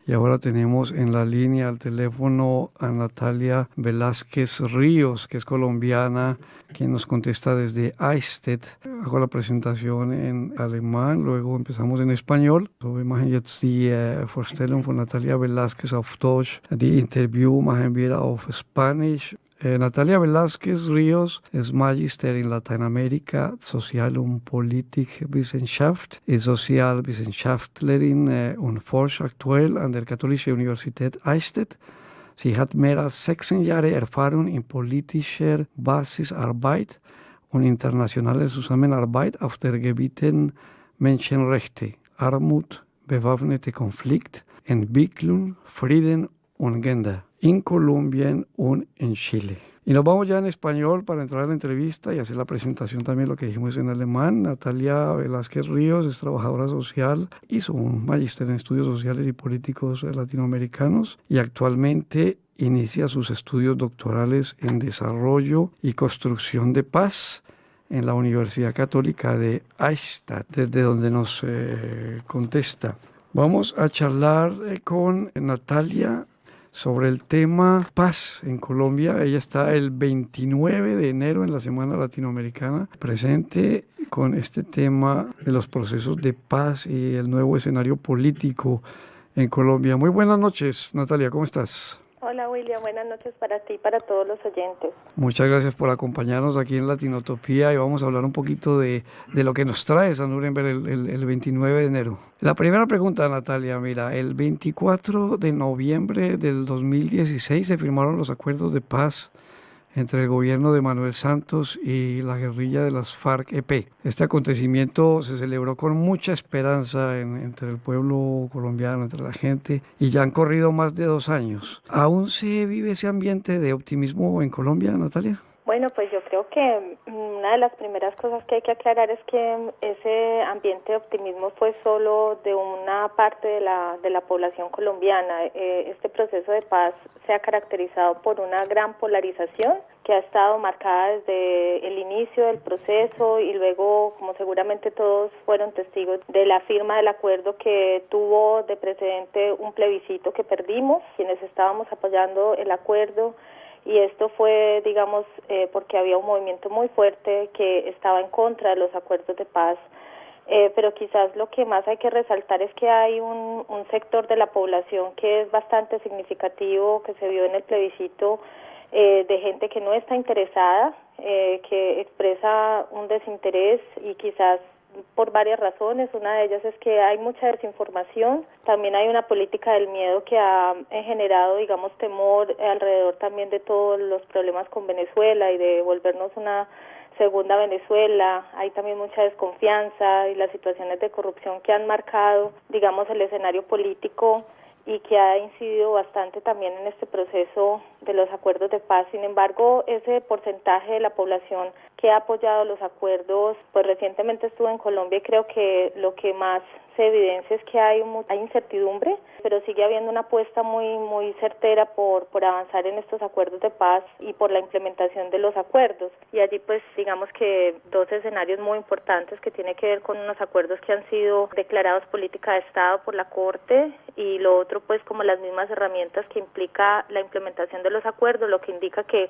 Y ahora tenemos en la línea al teléfono a Natalia Velázquez Ríos, que es colombiana, quien nos contesta desde Eichstätt. Hago la presentación en alemán, luego empezamos en español. So, wir machen jetzt die Vorstellung von Natalia Velázquez auf Deutsch. Die Interview machen wir auf Spanisch. Natalia Velázquez Ríos ist Magister in Lateinamerika, Sozial- und Politikwissenschaft, ist Sozialwissenschaftlerin und forscht aktuell an der Katholischen Universität Eichstätt. Sie hat mehr als 16 Jahre Erfahrung in politischer Basisarbeit und internationaler Zusammenarbeit auf der Gebieten Menschenrechte, Armut, bewaffnete Konflikt, Entwicklung, Frieden und Gender en Colombia y en Chile. Y nos vamos ya en español para entrar a la entrevista y hacer la presentación también lo que dijimos en alemán. Natalia Velázquez Ríos es trabajadora social, hizo un magíster en estudios sociales y políticos latinoamericanos y actualmente inicia sus estudios doctorales en desarrollo y construcción de paz en la Universidad Católica de Eichstätt, desde donde nos contesta. Vamos a charlar con Natalia sobre el tema paz en Colombia. Ella está el 29 de enero en la Semana Latinoamericana presente con este tema de los procesos de paz y el nuevo escenario político en Colombia. Muy buenas noches, Natalia, ¿cómo estás? Hola William, buenas noches para ti y para todos los oyentes. Muchas gracias por acompañarnos aquí en Latinotopía y vamos a hablar un poquito de lo que nos trae San Nuremberg el 29 de enero. La primera pregunta, Natalia, mira, el 24 de noviembre del 2016 se firmaron los acuerdos de paz entre el gobierno de Manuel Santos y la guerrilla de las FARC-EP. Este acontecimiento se celebró con mucha esperanza entre el pueblo colombiano, entre la gente, y ya han corrido más de 2 años. ¿Aún se vive ese ambiente de optimismo en Colombia, Natalia? Bueno, pues yo creo que una de las primeras cosas que hay que aclarar es que ese ambiente de optimismo fue solo de una parte de la población colombiana. Este proceso de paz se ha caracterizado por una gran polarización que ha estado marcada desde el inicio del proceso y luego, como seguramente todos fueron testigos, de la firma del acuerdo que tuvo de precedente un plebiscito que perdimos, quienes estábamos apoyando el acuerdo. Y esto fue, digamos, porque había un movimiento muy fuerte que estaba en contra de los acuerdos de paz. Pero quizás lo que más hay que resaltar es que hay un sector de la población que es bastante significativo, que se vio en el plebiscito, de gente que no está interesada, que expresa un desinterés y quizás por varias razones. Una de ellas es que hay mucha desinformación, también hay una política del miedo que ha generado, digamos, temor alrededor también de todos los problemas con Venezuela y de volvernos una segunda Venezuela. Hay también mucha desconfianza y las situaciones de corrupción que han marcado, digamos, el escenario político y que ha incidido bastante también en este proceso de los acuerdos de paz. Sin embargo, ese porcentaje de la población que ha apoyado los acuerdos, pues recientemente estuve en Colombia y creo que lo que más se evidencia es que hay incertidumbre, pero sigue habiendo una apuesta muy certera por avanzar en estos acuerdos de paz y por la implementación de los acuerdos. Y allí pues digamos que dos escenarios muy importantes que tiene que ver con unos acuerdos que han sido declarados política de Estado por la Corte y lo otro pues como las mismas herramientas que implica la implementación de los acuerdos, lo que indica que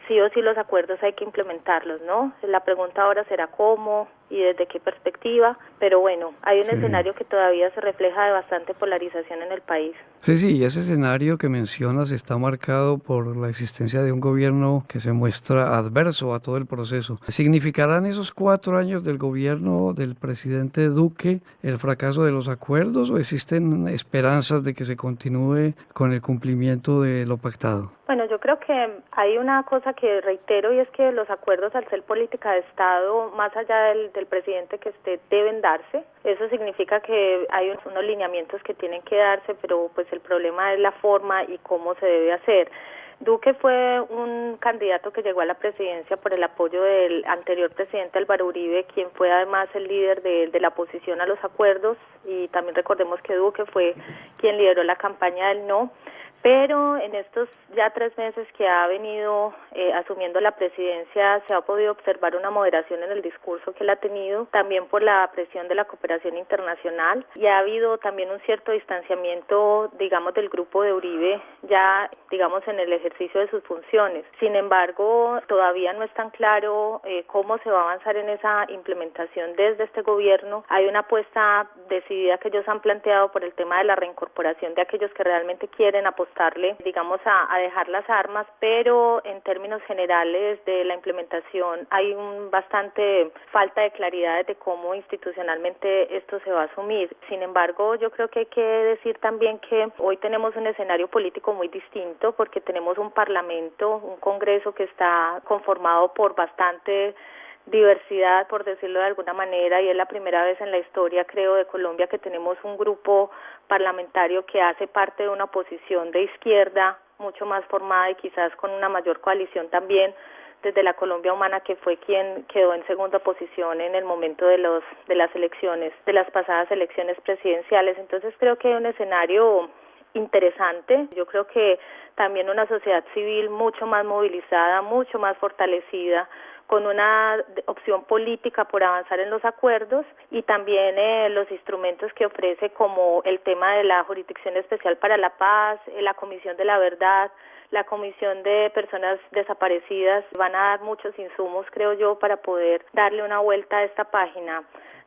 sí o sí los acuerdos hay que implementarlos, ¿no? La pregunta ahora será cómo y desde qué perspectiva, pero bueno, hay un escenario que todavía se refleja de bastante polarización en el país. Sí, ese escenario que mencionas está marcado por la existencia de un gobierno que se muestra adverso a todo el proceso. ¿Significarán esos 4 años del gobierno del presidente Duque el fracaso de los acuerdos o existen esperanzas de que se continúe con el cumplimiento de lo pactado? Bueno, yo creo que hay una cosa que reitero y es que los acuerdos al ser política de Estado, más allá del presidente que esté, deben darse. Eso significa que hay unos lineamientos que tienen que darse, pero pues el problema es la forma y cómo se debe hacer. Duque fue un candidato que llegó a la presidencia por el apoyo del anterior presidente Álvaro Uribe, quien fue además el líder de la oposición a los acuerdos, y también recordemos que Duque fue quien lideró la campaña del no. Pero en estos ya 3 meses que ha venido asumiendo la presidencia se ha podido observar una moderación en el discurso que él ha tenido, también por la presión de la cooperación internacional, y ha habido también un cierto distanciamiento, digamos, del grupo de Uribe, ya, digamos, en el ejercicio de sus funciones. Sin embargo, todavía no es tan claro cómo se va a avanzar en esa implementación desde este gobierno. Hay una apuesta decidida que ellos han planteado por el tema de la reincorporación de aquellos que realmente quieren apostarle, digamos, a dejar las armas, pero en términos generales de la implementación hay bastante falta de claridad de cómo institucionalmente esto se va a asumir. Sin embargo, yo creo que hay que decir también que hoy tenemos un escenario político muy distinto porque tenemos un parlamento, un congreso que está conformado por bastante diversidad, por decirlo de alguna manera, y es la primera vez en la historia, creo, de Colombia que tenemos un grupo parlamentario que hace parte de una oposición de izquierda mucho más formada y quizás con una mayor coalición también desde la Colombia Humana, que fue quien quedó en segunda posición en el momento de las elecciones, de las pasadas elecciones presidenciales. Entonces creo que hay un escenario interesante. Yo creo que también una sociedad civil mucho más movilizada, mucho más fortalecida, con una opción política por avanzar en los acuerdos y también los instrumentos que ofrece como el tema de la Jurisdicción Especial para la Paz, la Comisión de la Verdad, la Comisión de Personas Desaparecidas, van a dar muchos insumos, creo yo, para poder darle una vuelta a esta página.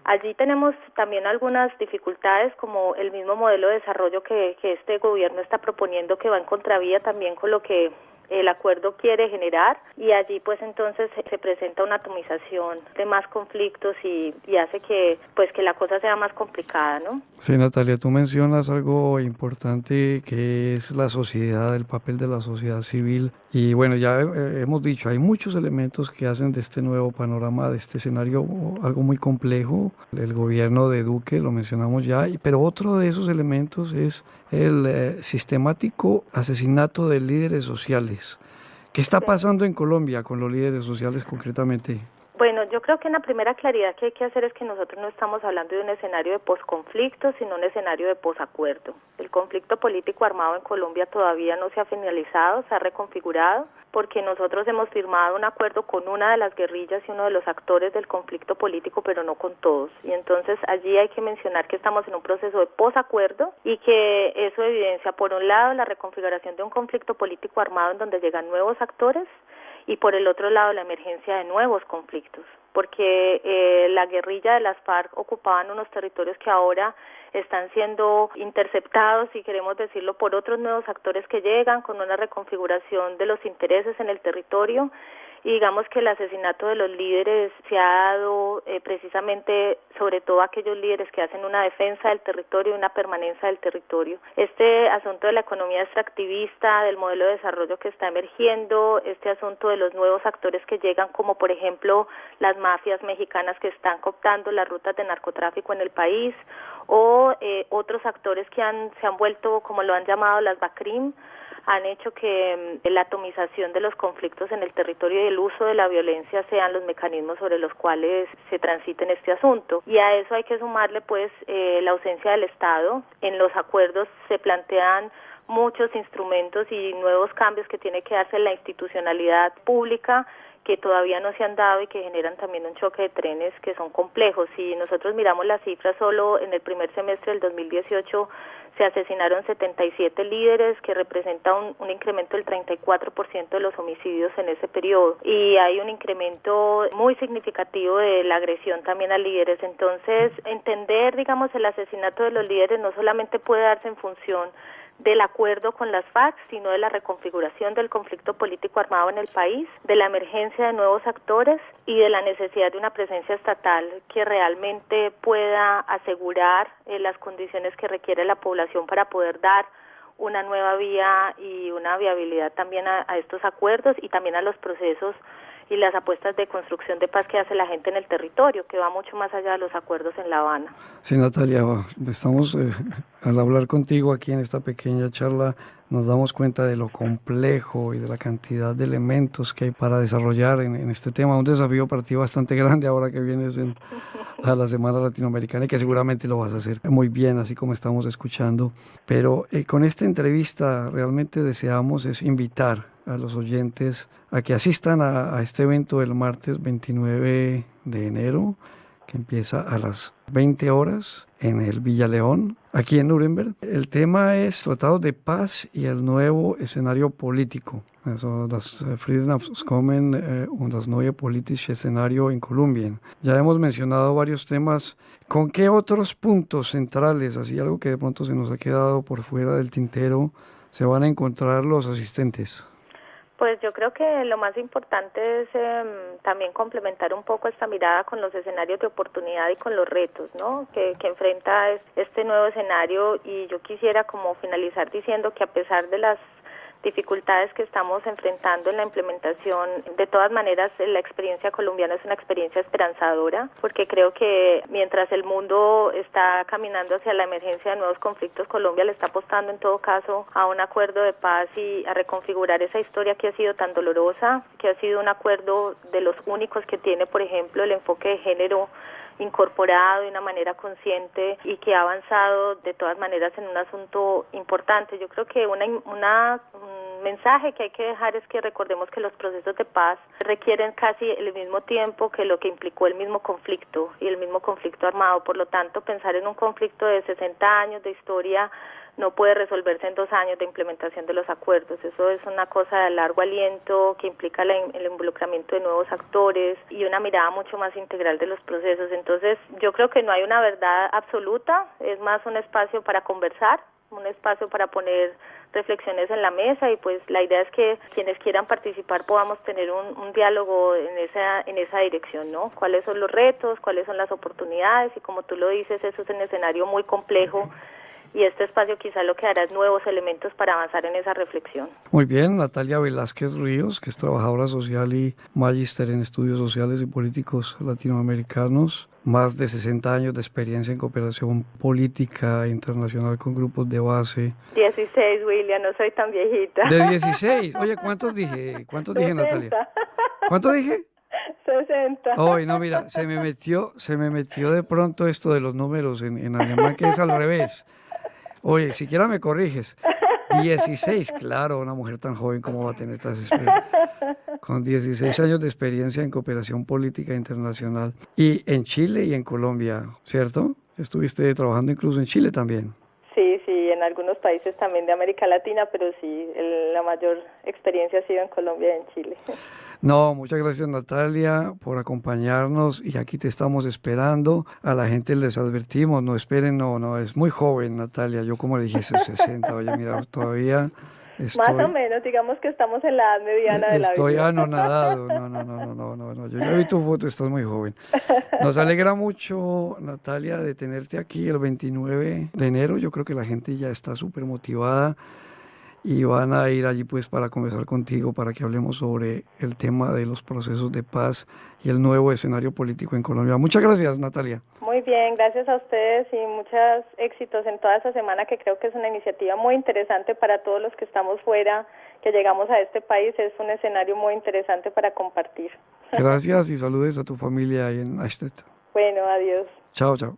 Allí tenemos también algunas dificultades como el mismo modelo de desarrollo que este gobierno está proponiendo, que va en contravía también con lo que el acuerdo quiere generar, y allí pues entonces se presenta una atomización de más conflictos y hace que la cosa sea más complicada, ¿no? Sí, Natalia, tú mencionas algo importante que es la sociedad, el papel de la sociedad civil. Y bueno, ya hemos dicho, hay muchos elementos que hacen de este nuevo panorama, de este escenario, algo muy complejo. El gobierno de Duque, lo mencionamos ya, pero otro de esos elementos es el sistemático asesinato de líderes sociales. ¿Qué está pasando en Colombia con los líderes sociales concretamente? Bueno, yo creo que una primera claridad que hay que hacer es que nosotros no estamos hablando de un escenario de posconflicto, sino un escenario de posacuerdo. El conflicto político armado en Colombia todavía no se ha finalizado, se ha reconfigurado, porque nosotros hemos firmado un acuerdo con una de las guerrillas y uno de los actores del conflicto político, pero no con todos. Y entonces allí hay que mencionar que estamos en un proceso de posacuerdo y que eso evidencia, por un lado, la reconfiguración de un conflicto político armado en donde llegan nuevos actores, y por el otro lado la emergencia de nuevos conflictos, porque la guerrilla de las FARC ocupaban unos territorios que ahora están siendo interceptados, si queremos decirlo, por otros nuevos actores que llegan con una reconfiguración de los intereses en el territorio, y digamos que el asesinato de los líderes se ha dado precisamente, sobre todo a aquellos líderes que hacen una defensa del territorio y una permanencia del territorio. Este asunto de la economía extractivista, del modelo de desarrollo que está emergiendo, este asunto de los nuevos actores que llegan, como por ejemplo las mafias mexicanas que están cooptando las rutas de narcotráfico en el país, o otros actores que se han vuelto, como lo han llamado, las BACRIM, han hecho que la atomización de los conflictos en el territorio y el uso de la violencia sean los mecanismos sobre los cuales se transita en este asunto. Y a eso hay que sumarle pues la ausencia del Estado. En los acuerdos se plantean muchos instrumentos y nuevos cambios que tiene que darse en la institucionalidad pública, que todavía no se han dado y que generan también un choque de trenes que son complejos. Si nosotros miramos las cifras, solo en el primer semestre del 2018 se asesinaron 77 líderes, que representa un incremento del 34% de los homicidios en ese periodo. Y hay un incremento muy significativo de la agresión también a líderes. Entonces, entender, digamos, el asesinato de los líderes no solamente puede darse en función del acuerdo con las FARC, sino de la reconfiguración del conflicto político armado en el país, de la emergencia de nuevos actores y de la necesidad de una presencia estatal que realmente pueda asegurar las condiciones que requiere la población para poder dar una nueva vía y una viabilidad también a estos acuerdos y también a los procesos y las apuestas de construcción de paz que hace la gente en el territorio, que va mucho más allá de los acuerdos en La Habana. Sí, Natalia, estamos al hablar contigo aquí en esta pequeña charla, nos damos cuenta de lo complejo y de la cantidad de elementos que hay para desarrollar en este tema. Un desafío para ti bastante grande ahora que vienes a la Semana Latinoamericana y que seguramente lo vas a hacer muy bien, así como estamos escuchando. Pero con esta entrevista realmente deseamos es invitar a los oyentes a que asistan a este evento el martes 29 de enero, que empieza a las 20 horas en el Villa León, aquí en Nuremberg. El tema es Tratado de Paz y el nuevo escenario político. Also das Friedensabkommen und das neue politische Szenario in Kolumbien. Ya hemos mencionado varios temas. ¿Con qué otros puntos centrales, así algo que de pronto se nos ha quedado por fuera del tintero, se van a encontrar los asistentes? Pues yo creo que lo más importante es también complementar un poco esta mirada con los escenarios de oportunidad y con los retos, ¿no? Que enfrenta este nuevo escenario, y yo quisiera como finalizar diciendo que a pesar de las dificultades que estamos enfrentando en la implementación, de todas maneras la experiencia colombiana es una experiencia esperanzadora, porque creo que mientras el mundo está caminando hacia la emergencia de nuevos conflictos, Colombia le está apostando en todo caso a un acuerdo de paz y a reconfigurar esa historia que ha sido tan dolorosa, que ha sido un acuerdo de los únicos que tiene, por ejemplo, el enfoque de género incorporado de una manera consciente y que ha avanzado de todas maneras en un asunto importante. Yo creo que un mensaje que hay que dejar es que recordemos que los procesos de paz requieren casi el mismo tiempo que lo que implicó el mismo conflicto y el mismo conflicto armado. Por lo tanto, pensar en un conflicto de 60 años de historia no puede resolverse en 2 años de implementación de los acuerdos. Eso es una cosa de largo aliento que implica el involucramiento de nuevos actores y una mirada mucho más integral de los procesos. Entonces, yo creo que no hay una verdad absoluta, es más un espacio para conversar, un espacio para poner reflexiones en la mesa, y pues la idea es que quienes quieran participar podamos tener un diálogo en esa dirección, ¿no? ¿Cuáles son los retos? ¿Cuáles son las oportunidades? Y como tú lo dices, eso es un escenario muy complejo, y este espacio quizá lo que hará es nuevos elementos para avanzar en esa reflexión. Muy bien, Natalia Velázquez Ríos, que es trabajadora social y magíster en estudios sociales y políticos latinoamericanos, más de 60 años de experiencia en cooperación política internacional con grupos de base. 16, William, no soy tan viejita. De 16, oye, ¿cuántos dije? ¿Cuántos dije, Natalia? ¿Cuánto dije? 60. Ay, no, mira, se me metió de pronto esto de los números en alemán, que es al revés. Oye, siquiera me corriges. 16, claro, una mujer tan joven, ¿cómo va a tener tantas experiencias? Con 16 años de experiencia en cooperación política internacional. Y en Chile y en Colombia, ¿cierto? Estuviste trabajando incluso en Chile también. Sí, en algunos países también de América Latina, pero sí, la mayor experiencia ha sido en Colombia y en Chile. No, muchas gracias, Natalia, por acompañarnos, y aquí te estamos esperando. A la gente les advertimos, no esperen, no, es muy joven, Natalia. Yo, como le dije, 60, oye, mira, todavía más o menos, digamos que estamos en la edad mediana de la vida. Estoy anonadado, no, yo ya vi tu foto, estás muy joven. Nos alegra mucho, Natalia, de tenerte aquí el 29 de enero. Yo creo que la gente ya está súper motivada y van a ir allí pues para conversar contigo, para que hablemos sobre el tema de los procesos de paz y el nuevo escenario político en Colombia. Muchas gracias, Natalia. Muy bien, gracias a ustedes y muchos éxitos en toda esta semana, que creo que es una iniciativa muy interesante para todos los que estamos fuera, que llegamos a este país. Es un escenario muy interesante para compartir. Gracias y saludes a tu familia ahí en Eichstätt. Bueno, adiós. Chao, chao.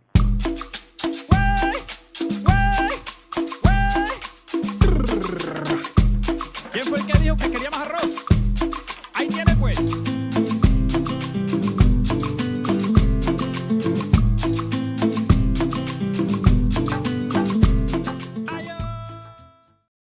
¿Quién fue el que dijo que quería más arroz?